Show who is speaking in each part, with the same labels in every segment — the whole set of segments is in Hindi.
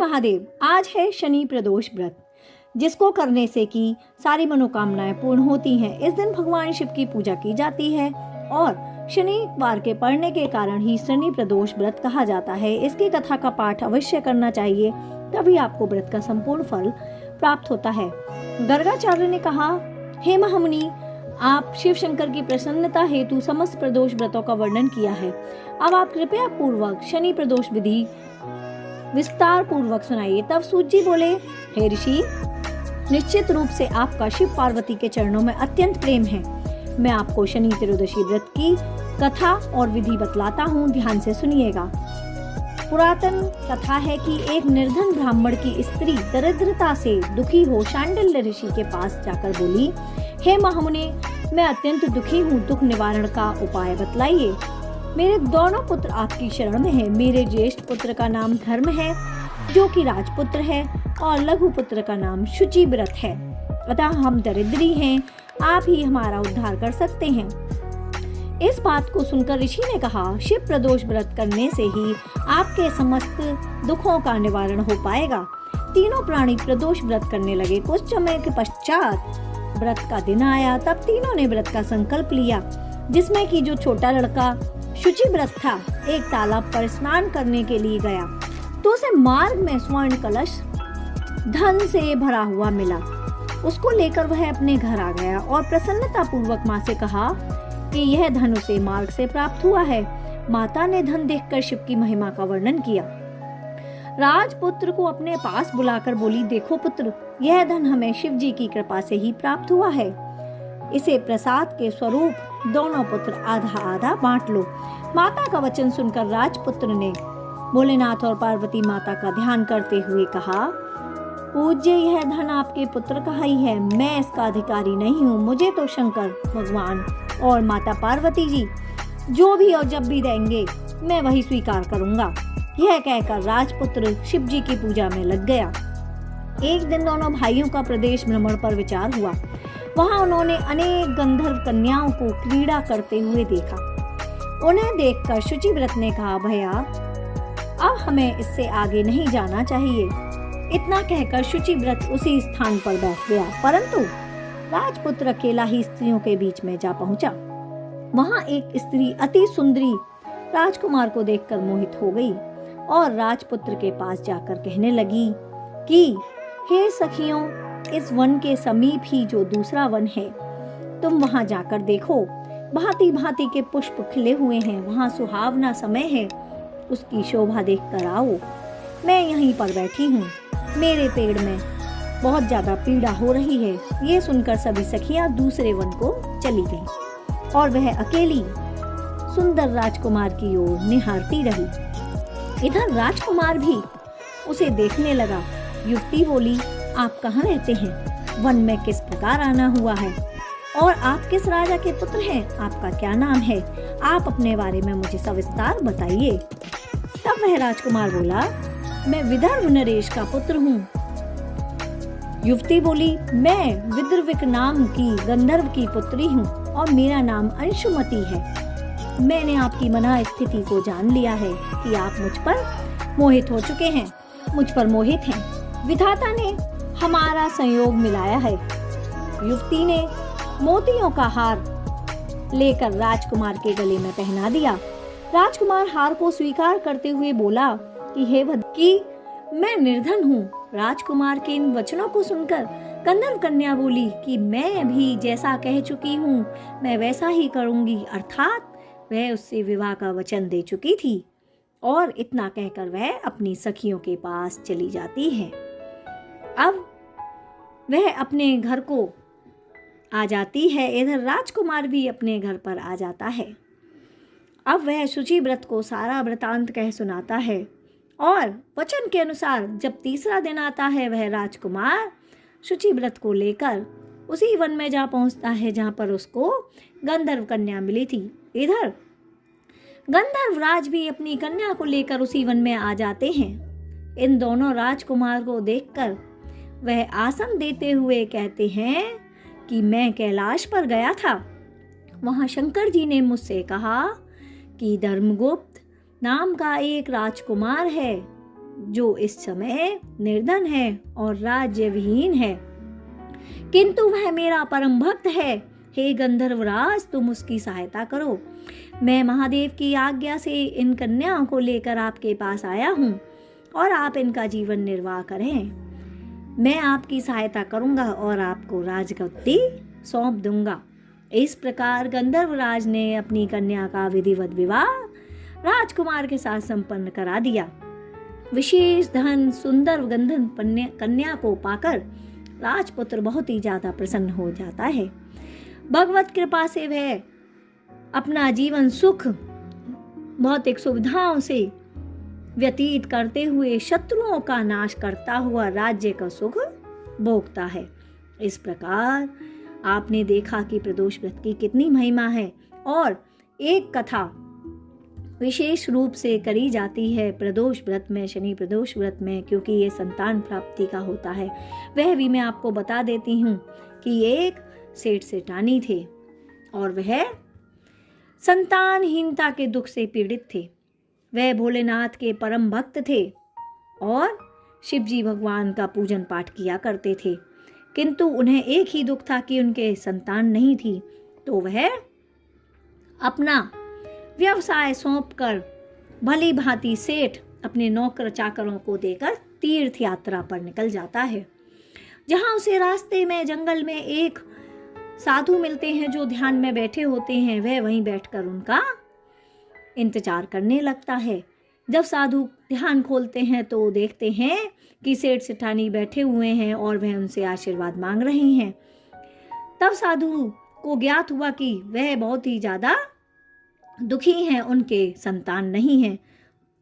Speaker 1: महादेव, आज है शनि प्रदोष व्रत, जिसको करने से कि सारी मनोकामनाएं पूर्ण होती हैं। इस दिन भगवान शिव की पूजा की जाती है और शनिवार के पड़ने के कारण ही शनि प्रदोष व्रत कहा जाता है। इसकी कथा का पाठ अवश्य करना चाहिए, तभी आपको व्रत का संपूर्ण फल प्राप्त होता है। गर्गाचार्य ने कहा, हे महामुनि, आप शिव शंकर की प्रसन्नता हेतु समस्त प्रदोष व्रतों का वर्णन किया है। अब आप कृपया पूर्वक शनि प्रदोष विधि विस्तार पूर्वक सुनाइए। तब सूत जी बोले, हे ऋषि, निश्चित रूप से आपका शिव पार्वती के चरणों में अत्यंत प्रेम है। मैं आपको शनि त्रयोदशी व्रत की कथा और विधि बतलाता हूँ, ध्यान से सुनिएगा। पुरातन कथा है कि एक निर्धन ब्राह्मण की स्त्री दरिद्रता से दुखी हो शांडिल्य ऋषि के पास जाकर बोली, हे महामुनि, मैं अत्यंत दुखी हूँ, दुख निवारण का उपाय बतलाइए। मेरे दोनों पुत्र आपकी शरण में हैं। मेरे ज्येष्ठ पुत्र का नाम धर्म है, जो कि राजपुत्र है, और लघु पुत्र का नाम शुचिव्रत है। अतः हम दरिद्री हैं, आप ही हमारा उद्धार कर सकते हैं। इस बात को सुनकर ऋषि ने कहा, शिव प्रदोष व्रत करने से ही आपके समस्त दुखों का निवारण हो पाएगा। तीनों प्राणी प्रदोष व्रत करने लगे। कुछ समय के पश्चात व्रत का दिन आया। तब तीनों ने व्रत का संकल्प लिया, जिसमें कि जो छोटा लड़का शुचिव्रत था, एक तालाब पर स्नान करने के लिए गया तो उसे मार्ग में स्वर्ण कलश धन से भरा हुआ मिला। उसको लेकर वह अपने घर आ गया और प्रसन्नता पूर्वक माँ से कहा कि यह धन उसे मार्ग से प्राप्त हुआ है। माता ने धन देखकर शिव की महिमा का वर्णन किया। राजपुत्र को अपने पास बुलाकर बोली, देखो पुत्र, यह धन हमें शिव जी की कृपा से ही प्राप्त हुआ है। इसे प्रसाद के स्वरूप दोनों पुत्र आधा आधा बांट लो। माता का वचन सुनकर राजपुत्र ने भोलेनाथ और पार्वती माता का ध्यान करते हुए कहा, पूज्य, यह धन आपके पुत्र का ही है, मैं इसका अधिकारी नहीं हूँ। मुझे तो शंकर भगवान और माता पार्वती जी जो भी और जब भी देंगे, मैं वही स्वीकार करूँगा। यह कहकर राजपुत्र शिव जी की पूजा में लग गया। एक दिन दोनों भाइयों का प्रदेश भ्रमण पर विचार हुआ। वहां उन्होंने अनेक गंधर्व कन्याओं को क्रीड़ा करते हुए देखा। उन्हें देखकर शुचिव्रत ने कहा, भैया, अब हमें इससे आगे नहीं जाना चाहिए। इतना कहकर शुचिव्रत उसी स्थान पर बैठ गया, परंतु राजपुत्र अकेला ही स्त्रियों के बीच में जा पहुंचा। वहां एक स्त्री अति सुंदरी राजकुमार को देखकर मोहित हो गई और राजपुत्र के पास जाकर कहने लगी कि हे सखियों, इस वन के समीप ही जो दूसरा वन है, तुम वहां जाकर देखो। भांति भांति के पुष्प खिले हुए हैं, वहां सुहावना समय है, उसकी शोभा देखकर आओ। मैं यहीं पर बैठी हूँ, मेरे पेड़ में बहुत ज्यादा पीड़ा हो रही है। ये सुनकर सभी सखियां दूसरे वन को चली गईं और वह अकेली सुंदर राजकुमार की ओर निहारती रही। इधर राजकुमार भी उसे देखने लगा। युवती बोली, आप कहाँ रहते हैं? वन में किस प्रकार आना हुआ है? और आप किस राजा के पुत्र हैं? आपका क्या नाम है? आप अपने बारे में मुझे सविस्तार बताइए। तब वह राजकुमार बोला, मैं विदर्भ नरेश का पुत्र हूँ। युवती बोली, मैं विदर्भिक नाम की गंधर्व की पुत्री हूँ और मेरा नाम अंशुमति है। मैंने आपकी मना स्थिति को जान लिया है कि आप मुझ पर मोहित हो चुके हैं, मुझ पर मोहित हैं। विधाता ने हमारा संयोग मिलाया है। युवती ने मोतियों का हार लेकर राजकुमार के गले में पहना दिया। राजकुमार हार को स्वीकार करते हुए बोला कि हे कि मैं निर्धन हूँ। राजकुमार के इन वचनों को सुनकर गंधर्व कन्या बोली कि मैं भी जैसा कह चुकी हूँ, मैं वैसा ही करूँगी। अर्थात वह उससे विवाह का वचन दे चुकी थी और इतना कहकर वह अपनी सखियों के पास चली जाती है। अब वह अपने घर को आ जाती है। इधर राजकुमार भी अपने घर पर आ जाता है। अब वह शुचिव्रत को सारा वृतांत कह सुनाता है और वचन के अनुसार जब तीसरा दिन आता है, वह राजकुमार शुचिव्रत को लेकर उसी वन में जा पहुंचता है जहां पर उसको गंधर्व कन्या मिली थी। इधर गंधर्व राज भी अपनी कन्या को लेकर उसी वन में आ जाते हैं। इन दोनों राजकुमार को देखकर वह आसन देते हुए कहते हैं कि मैं कैलाश पर गया था। वहां शंकर जी ने मुझसे कहा कि धर्मगुप्त नाम का एक राजकुमार है, जो इस समय निर्धन है और राज्य विहीन है, किंतु वह मेरा परम भक्त है। हे गंधर्वराज, तुम उसकी सहायता करो। मैं महादेव की आज्ञा से इन कन्याओं को लेकर आपके पास आया हूँ और आप इनका जीवन निर्वाह करें। मैं आपकी सहायता करूंगा और आपको राजगद्दी सौंप दूंगा। इस प्रकार गंधर्वराज ने अपनी कन्या का विधिवत विवाह राजकुमार के साथ संपन्न करा दिया। विशेष धन सुंदर गंधर्व कन्या को पाकर राजपुत्र बहुत ही ज्यादा प्रसन्न हो जाता है। भगवत कृपा से वह अपना जीवन सुख भौतिक सुविधाओं से व्यतीत करते हुए शत्रुओं का नाश करता हुआ राज्य का सुख भोगता है। इस प्रकार आपने देखा कि प्रदोष व्रत की कितनी महिमा है और एक कथा विशेष रूप से करी जाती है प्रदोष व्रत में, शनि प्रदोष व्रत में, क्योंकि ये संतान प्राप्ति का होता है। वह भी मैं आपको बता देती हूँ कि एक सेठ सेठानी थे और वह संतानहीनता के दुख से पीड़ित थे। वह भोलेनाथ के परम भक्त थे और शिवजी भगवान का पूजन पाठ किया करते थे, किंतु उन्हें एक ही दुख था कि उनके संतान नहीं थी। तो वह अपना व्यवसाय सौंपकर भली भांति सेठ अपने नौकर चाकरों को देकर तीर्थ यात्रा पर निकल जाता है। जहां उसे रास्ते में जंगल में एक साधु मिलते हैं जो ध्यान में बैठे होते हैं। वह वहीं बैठकर उनका इंतजार करने लगता है। जब साधु ध्यान खोलते हैं तो देखते हैं कि सेठ सेठानी बैठे हुए हैं और वह उनसे आशीर्वाद मांग रहे हैं। तब साधु को ज्ञात हुआ कि वह बहुत ही ज्यादा दुखी हैं, उनके संतान नहीं हैं।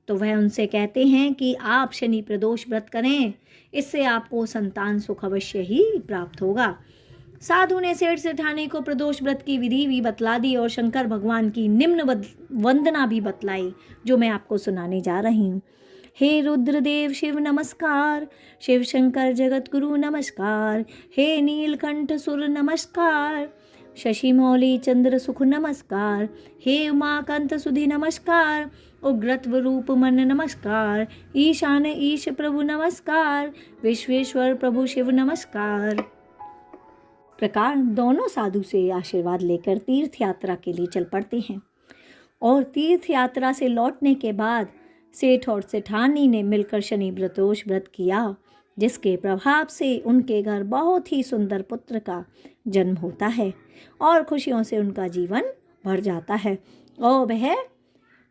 Speaker 1: तो वह उनसे कहते हैं कि आप शनि प्रदोष व्रत करें, इससे आपको संतान सुख अवश्य ही प्राप्त होगा। साधु ने सेठ सेठानी को प्रदोष व्रत की विधि भी बतला दी और शंकर भगवान की निम्न वंदना भी बतलाई, जो मैं आपको सुनाने जा रही हूँ। हे रुद्रदेव शिव नमस्कार, शिव शंकर जगत गुरु नमस्कार, हे नीलकंठ सुर नमस्कार, शशि मौली चंद्र सुख नमस्कार, हे उमाकांत सुधि नमस्कार, उग्रत्व रूप मन नमस्कार, ईशान ईश प्रभु नमस्कार, विश्वेश्वर प्रभु शिव नमस्कार। प्रकार दोनों साधु से आशीर्वाद लेकर तीर्थ यात्रा के लिए चल पड़ते हैं और तीर्थ यात्रा से लौटने के बाद सेठ और सेठानी ने मिलकर शनि प्रदोष व्रत किया, जिसके प्रभाव से उनके घर बहुत ही सुंदर पुत्र का जन्म होता है और खुशियों से उनका जीवन भर जाता है और वह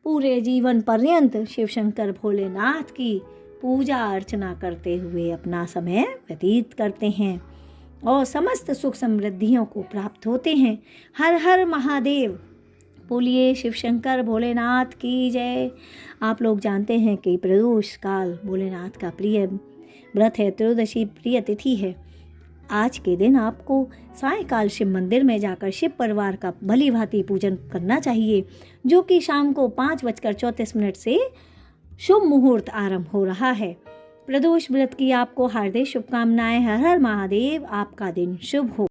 Speaker 1: पूरे जीवन पर्यंत शिव शंकर भोलेनाथ की पूजा अर्चना करते हुए अपना समय व्यतीत करते हैं और समस्त सुख समृद्धियों को प्राप्त होते हैं। हर हर महादेव। बोलिए शिव शंकर भोलेनाथ की जय। आप लोग जानते हैं कि प्रदोष काल भोलेनाथ का प्रिय व्रत है, त्रयोदशी प्रिय तिथि है। आज के दिन आपको सायंकाल शिव मंदिर में जाकर शिव परिवार का भली भांति पूजन करना चाहिए, जो कि शाम को 5:34 से शुभ मुहूर्त आरंभ हो रहा है। प्रदोष व्रत की आपको हार्दिक शुभकामनाएं। हर हर महादेव। आपका दिन शुभ हो।